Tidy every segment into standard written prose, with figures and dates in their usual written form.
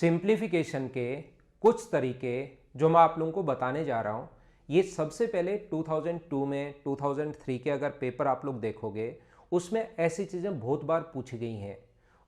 Simplification के कुछ तरीके जो मैं आप लोगों को बताने जा रहा हूँ, ये सबसे पहले 2002 में 2003 के अगर पेपर आप लोग देखोगे उसमें ऐसी चीज़ें बहुत बार पूछी गई हैं।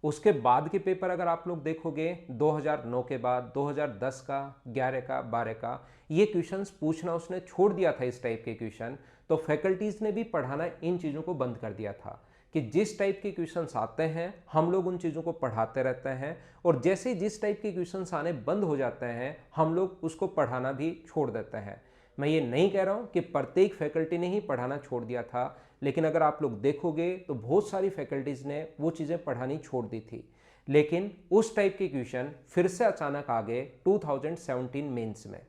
उसके बाद के पेपर अगर आप लोग देखोगे 2009 के बाद 2010 का 11 का 12 का ये क्वेश्चंस पूछना उसने छोड़ दिया था। इस टाइप के क्वेश्चन तो फैकल्टीज़ ने भी पढ़ाना इन चीज़ों को बंद कर दिया था कि जिस टाइप के क्वेश्चंस आते हैं हम लोग उन चीज़ों को पढ़ाते रहते हैं, और जैसे ही जिस टाइप के क्वेश्चंस आने बंद हो जाते हैं हम लोग उसको पढ़ाना भी छोड़ देते हैं। मैं ये नहीं कह रहा हूँ कि प्रत्येक फैकल्टी ने ही पढ़ाना छोड़ दिया था, लेकिन अगर आप लोग देखोगे तो बहुत सारी फैकल्टीज़ ने वो चीज़ें पढ़ानी छोड़ दी थी। लेकिन उस टाइप के क्वेश्चन फिर से अचानक आ गए 2017 मेंस में।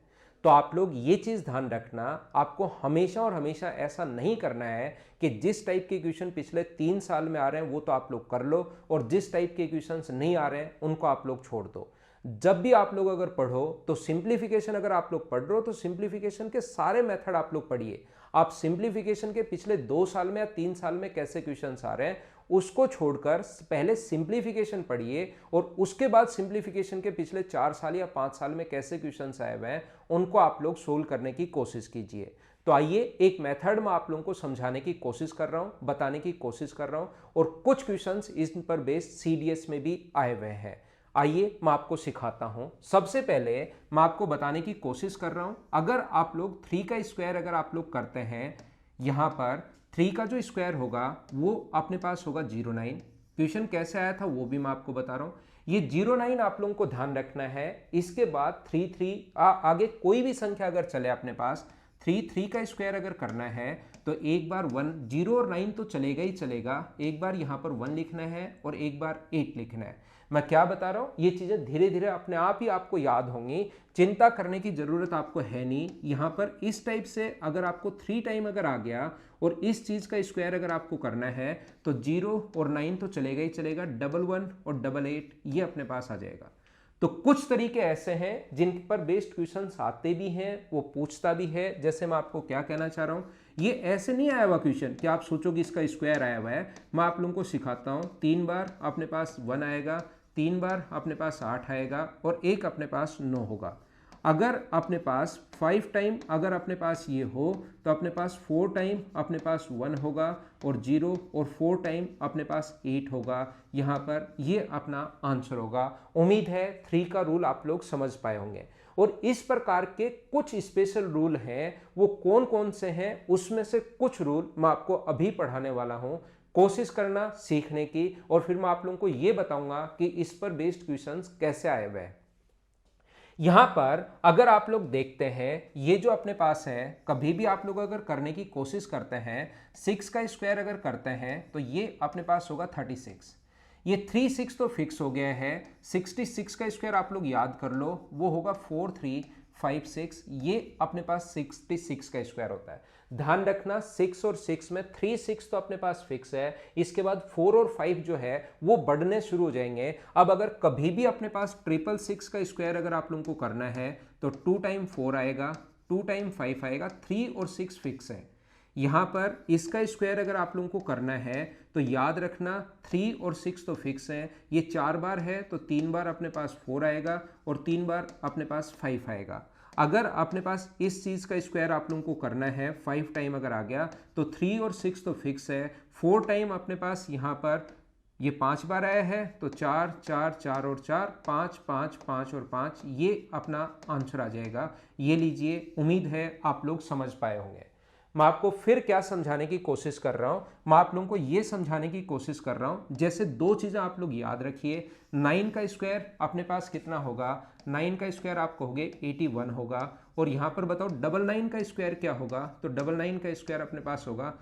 तो आप लोग ये चीज़ ध्यान रखना, आपको हमेशा और हमेशा ऐसा नहीं करना है कि जिस टाइप के क्वेश्चन पिछले 3 साल में आ रहे हैं वो तो आप लोग कर लो और जिस टाइप के क्वेश्चंस नहीं आ रहे हैं उनको आप लोग छोड़ दो। जब भी आप लोग अगर पढ़ो तो सिंप्लीफिकेशन अगर आप लोग पढ़ रहे हो तो सिंप्लीफिकेशन के सारे मेथड आप लोग पढ़िए। आप सिंप्लीफिकेशन के पिछले 2 साल में या 3 साल में कैसे क्वेश्चंस आ रहे हैं उसको छोड़कर पहले सिंप्लीफिकेशन पढ़िए और उसके बाद सिंप्लीफिकेशन के पिछले 4 साल या 5 साल में कैसे क्वेश्चंस आए हुए हैं उनको आप लोग सोल्व करने की कोशिश कीजिए। तो आइए एक मेथड में आप लोगों को समझाने की कोशिश कर रहा हूं, बताने की कोशिश कर रहा हूं, और कुछ क्वेश्चंस इस पर बेस्ड सीडीएस में भी आए हुए हैं। आइए मैं आपको सिखाता हूं। सबसे पहले मैं आपको बताने की कोशिश कर रहा हूं, अगर आप लोग 3 का स्क्वायर अगर आप लोग करते हैं, यहां पर 3 का जो स्क्वायर होगा वो अपने पास होगा 09। क्वेश्चन कैसे आया था वो भी मैं आपको बता रहा हूं। ये 09 आप लोगों को ध्यान रखना है। इसके बाद 3 आगे कोई भी संख्या अगर चले अपने पास 3 का स्क्वायर अगर करना है तो एक बार 1 0 और 9 तो चलेगा ही चलेगा, एक बार यहाँ पर 1 लिखना है और एक बार 8 लिखना है। मैं क्या बता रहा हूँ, ये चीज़ें धीरे धीरे अपने आप ही आपको याद होंगी, चिंता करने की ज़रूरत आपको है नहीं। यहाँ पर इस टाइप से अगर आपको 3 टाइम अगर आ गया और इस चीज़ का स्क्वायर अगर आपको करना है तो 0 और 9 तो चलेगा ही चलेगा, 11 और 88 ये अपने पास आ जाएगा। तो कुछ तरीके ऐसे हैं जिन पर बेस्ड क्वेश्चंस आते भी हैं, वो पूछता भी है। जैसे मैं आपको क्या कहना चाह रहा हूँ, ये ऐसे नहीं आया हुआ क्वेश्चन कि आप सोचोगे इसका स्क्वायर आया हुआ है। मैं आप लोगों को सिखाता हूँ। 3 बार अपने पास 1 आएगा, 3 बार अपने पास 8 आएगा और एक अपने पास 9 होगा। अगर अपने पास 5 टाइम अगर अपने पास ये हो तो अपने पास 4 टाइम अपने पास 1 होगा और 0 और 4 टाइम अपने पास 8 होगा। यहाँ पर ये अपना आंसर होगा। उम्मीद है 3 का रूल आप लोग समझ पाए होंगे। और इस प्रकार के कुछ स्पेशल रूल हैं, वो कौन कौन से हैं उसमें से कुछ रूल मैं आपको अभी पढ़ाने वाला हूँ। कोशिश करना सीखने की, और फिर मैं आप लोगों को ये बताऊंगा कि इस पर बेस्ड क्वेश्चंस कैसे आए हुए हैं। यहां पर अगर आप लोग देखते हैं, ये जो अपने पास है, कभी भी आप लोग अगर करने की कोशिश करते हैं 6 का स्क्वायर अगर करते हैं तो ये अपने पास होगा 36। ये 36 तो फिक्स हो गया है। 66 का स्क्वायर आप लोग याद कर लो, वो होगा 4356। ये अपने पास 66 का स्क्वायर होता है। ध्यान रखना 6 और 6 में 36 तो अपने पास फिक्स है, इसके बाद 4 और 5 जो है वो बढ़ने शुरू हो जाएंगे। अब अगर कभी भी अपने पास 666 का स्क्वायर अगर आप लोगों को करना है तो 2 टाइम 4 आएगा, 2 टाइम 5 आएगा, 3 और 6 फिक्स है। यहाँ पर इसका स्क्वायर अगर आप लोगों को करना है तो याद रखना 3 और 6 तो फिक्स है। ये 4 बार है तो 3 बार अपने पास 4 आएगा और 3 बार अपने पास 5 आएगा। अगर अपने पास इस चीज़ का स्क्वायर आप लोगों को करना है 5 टाइम अगर आ गया तो 3 और 6 तो फिक्स है। 4 टाइम अपने पास यहाँ पर ये 5 बार आया है तो 4 4 4 और 4 5 5 5 और 5, ये अपना आंसर आ जाएगा। ये लीजिए, उम्मीद है आप लोग समझ पाए होंगे। मैं आपको फिर क्या समझाने की कोशिश कर रहा हूं, मैं आप लोगों को यह समझाने की कोशिश कर रहा हूं, जैसे 2 चीजें आप लोग याद रखिए। 9 का स्क्वायर अपने पास कितना होगा, 9 का स्क्वायर आप कहोगे 81 होगा। और यहां पर बताओ 99 का स्क्वायर क्या होगा, तो 99 का स्क्वायर अपने पास होगा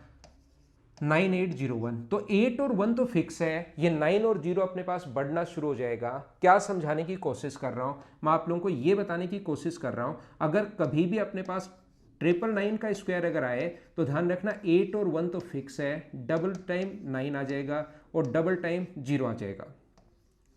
9801। तो 8 और 1 तो फिक्स है, ये 9 और 0 अपने पास बढ़ना शुरू हो जाएगा। क्या समझाने की कोशिश कर रहा हूं, मैं आप लोगों को यह बताने की कोशिश कर रहा हूं, अगर कभी भी अपने पास 999 का स्क्वायर अगर आए तो ध्यान रखना 8 और 1 तो फिक्स है, डबल टाइम 9 आ जाएगा और डबल टाइम 0 आ जाएगा।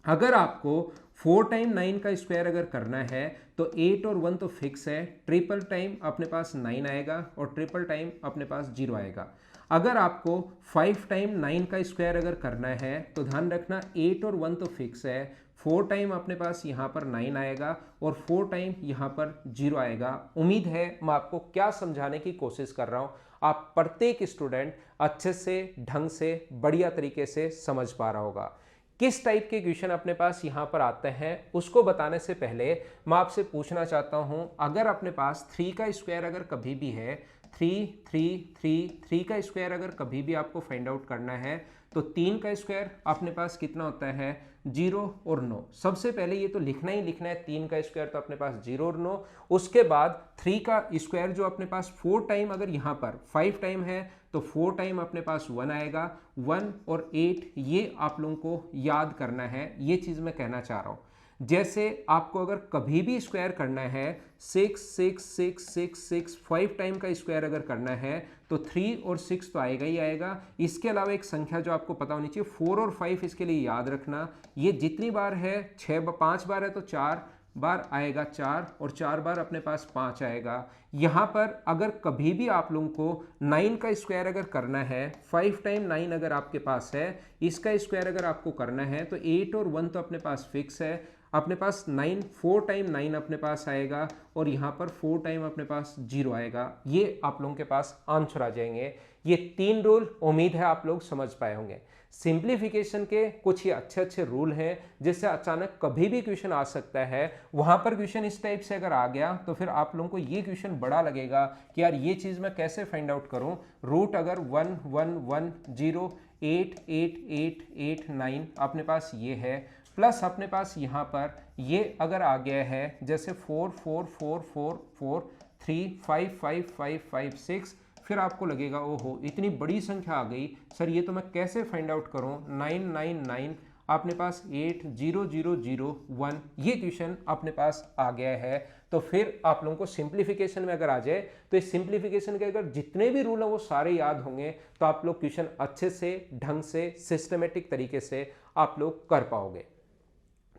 अगर आपको 4 टाइम 9 का स्क्वायर अगर करना है तो 8 और 1 तो फिक्स है, ट्रिपल टाइम अपने पास 9 आएगा और ट्रिपल टाइम अपने पास 0 आएगा। अगर आपको 5 टाइम 9 का स्क्वायर अगर करना है तो ध्यान रखना 8 और 1 तो फिक्स है, 4 टाइम अपने पास यहाँ पर 9 आएगा और 4 टाइम यहाँ पर 0 आएगा। उम्मीद है मैं आपको क्या समझाने की कोशिश कर रहा हूँ आप प्रत्येक स्टूडेंट अच्छे से, ढंग से, बढ़िया तरीके से समझ पा रहा होगा। किस टाइप के क्वेश्चन अपने पास यहाँ पर आते हैं उसको बताने से पहले मैं आपसे पूछना चाहता हूँ, अगर अपने पास 3 का स्क्वायर अगर कभी भी है, 3 का स्क्वायर अगर कभी भी आपको फाइंड आउट करना है तो 3 का स्क्वायर अपने पास कितना होता है, 0 और 9। सबसे पहले ये तो लिखना ही लिखना है, 3 का स्क्वायर तो अपने पास 0 और 9। उसके बाद 3 का स्क्वायर जो अपने पास 4 टाइम अगर यहाँ पर 5 टाइम है तो 4 टाइम अपने पास 1 आएगा, 1 और 8 ये आप लोगों को याद करना है, ये चीज़ मैं कहना चाह रहा हूँ। जैसे आपको अगर कभी भी स्क्वायर करना है 6 6 6 6 6 5 टाइम का स्क्वायर अगर करना है तो 3 और 6 तो आएगा ही आएगा। इसके अलावा एक संख्या जो आपको पता होनी चाहिए 4 और 5, इसके लिए याद रखना ये जितनी बार है 5 बार है तो 4 बार आएगा 4 और 4 बार अपने पास 5 आएगा। यहाँ पर अगर कभी भी आप लोगों को 9 का स्क्वायर अगर करना है, 5 टाइम 9 अगर आपके पास है, इसका स्क्वायर अगर आपको करना है तो 8 और 1 तो अपने पास फिक्स है, अपने पास 9 4 टाइम 9 अपने पास आएगा और यहाँ पर 4 टाइम अपने पास 0 आएगा। ये आप लोगों के पास आंसर आ जाएंगे। ये 3 रूल उम्मीद है आप लोग समझ पाए होंगे। सिंप्लीफिकेशन के कुछ ही अच्छे अच्छे रूल हैं जिससे अचानक कभी भी क्वेश्चन आ सकता है। वहां पर क्वेश्चन इस टाइप से अगर आ गया तो फिर आप लोगों को ये क्वेश्चन बड़ा लगेगा कि यार ये चीज़ मैं कैसे फाइंड आउट करूं। रूट अगर 1 1 1 0 8 8 8 8 9 अपने पास ये है, प्लस अपने पास यहाँ पर ये अगर आ गया है जैसे 4 4 4 4 4 3 5 5 5 5 6, फिर आपको लगेगा ओहो इतनी बड़ी संख्या आ गई सर, ये तो मैं कैसे फाइंड आउट करूं। 9 9 9 अपने पास 8 0 0 0 1 ये क्वेश्चन अपने पास आ गया है। तो फिर आप लोगों को सिंप्लीफिकेशन में अगर आ जाए तो इस सिंप्लीफिकेशन के अगर जितने भी रूल हैं वो सारे याद होंगे तो आप लोग क्वेश्चन अच्छे से, ढंग से, सिस्टमेटिक तरीके से आप लोग कर पाओगे।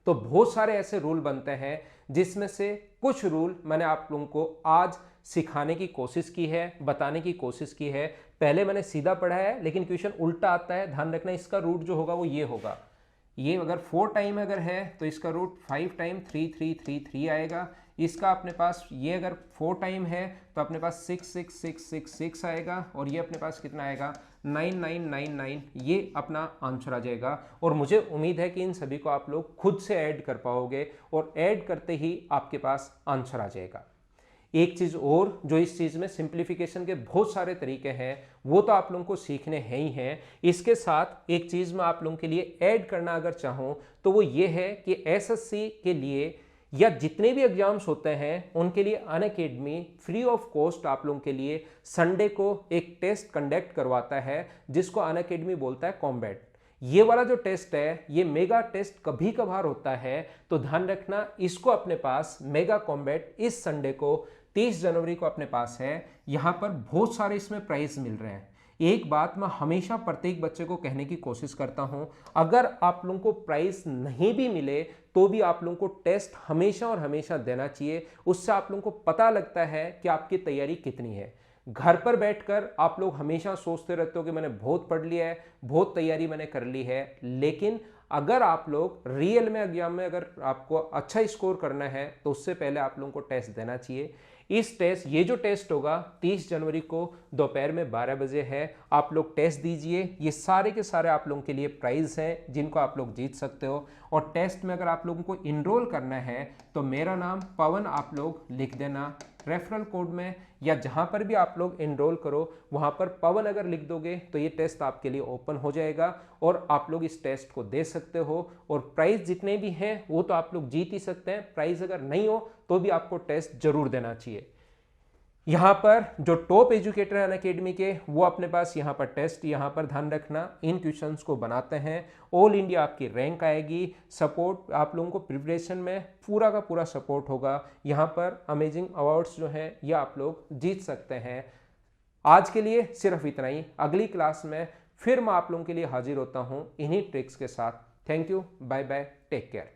तो बहुत सारे ऐसे रूल बनते हैं जिसमें से कुछ रूल मैंने आप लोगों को आज सिखाने की कोशिश की है, बताने की कोशिश की है। पहले मैंने सीधा पढ़ा है लेकिन क्वेश्चन उल्टा आता है, ध्यान रखना। इसका रूट जो होगा वो ये होगा, ये अगर 4 टाइम अगर है तो इसका रूट 5 टाइम 3 3 3 3 आएगा। इसका अपने पास ये अगर 4 टाइम है तो अपने पास 6 6 6 6 6 आएगा और ये अपने पास कितना आएगा 9 9 9 9, ये अपना आंसर आ जाएगा। और मुझे उम्मीद है कि इन सभी को आप लोग खुद से ऐड कर पाओगे और ऐड करते ही आपके पास आंसर आ जाएगा। एक चीज़ और जो इस चीज़ में सिंप्लीफिकेशन के बहुत सारे तरीके हैं वो तो आप लोगों को सीखने हैं ही हैं। इसके साथ एक चीज़ मैं आप लोगों के लिए ऐड करना अगर चाहूँ तो वो ये है कि एसएससी के लिए या जितने भी एग्जाम्स होते हैं उनके लिए अनअकैडमी फ्री ऑफ कॉस्ट आप लोगों के लिए संडे को एक टेस्ट कंडक्ट करवाता है जिसको अनअकैडमी बोलता है कॉम्बैट। ये वाला जो टेस्ट है ये मेगा टेस्ट कभी कभार होता है, तो ध्यान रखना इसको अपने पास मेगा कॉम्बैट इस संडे को 30 जनवरी को अपने पास है। यहाँ पर बहुत सारे इसमें प्राइज मिल रहे हैं। एक बात मैं हमेशा प्रत्येक बच्चे को कहने की कोशिश करता हूं, अगर आप लोगों को प्राइज नहीं भी मिले तो भी आप लोगों को टेस्ट हमेशा और हमेशा देना चाहिए। उससे आप लोगों को पता लगता है कि आपकी तैयारी कितनी है। घर पर बैठकर आप लोग हमेशा सोचते रहते हो कि मैंने बहुत पढ़ लिया है, बहुत तैयारी मैंने कर ली है, लेकिन अगर आप लोग रियल में एग्जाम में अगर आपको अच्छा स्कोर करना है तो उससे पहले आप लोगों को टेस्ट देना चाहिए। ये जो टेस्ट होगा 30 जनवरी को दोपहर में 12 बजे है। आप लोग टेस्ट दीजिए। ये सारे के सारे आप लोगों के लिए प्राइज हैं जिनको आप लोग जीत सकते हो। और टेस्ट में अगर आप लोगों को इनरोल करना है तो मेरा नाम पवन आप लोग लिख देना रेफरल कोड में, या जहां पर भी आप लोग इनरोल करो वहां पर पवन अगर लिख दोगे तो ये टेस्ट आपके लिए ओपन हो जाएगा और आप लोग इस टेस्ट को दे सकते हो। और प्राइस जितने भी हैं वो तो आप लोग जीत ही सकते हैं, प्राइस अगर नहीं हो तो भी आपको टेस्ट जरूर देना चाहिए। यहाँ पर जो टॉप एजुकेटर हैं अनअकैडमी के वो अपने पास यहाँ पर टेस्ट, यहाँ पर ध्यान रखना इन क्वेश्चंस को बनाते हैं। ऑल इंडिया आपकी रैंक आएगी। सपोर्ट आप लोगों को प्रिपरेशन में पूरा का पूरा सपोर्ट होगा। यहाँ पर अमेजिंग अवार्ड्स जो हैं ये आप लोग जीत सकते हैं। आज के लिए सिर्फ इतना ही। अगली क्लास में फिर मैं आप लोगों के लिए हाजिर होता हूँ इन्हीं ट्रिक्स के साथ। Thank you, bye bye, take care.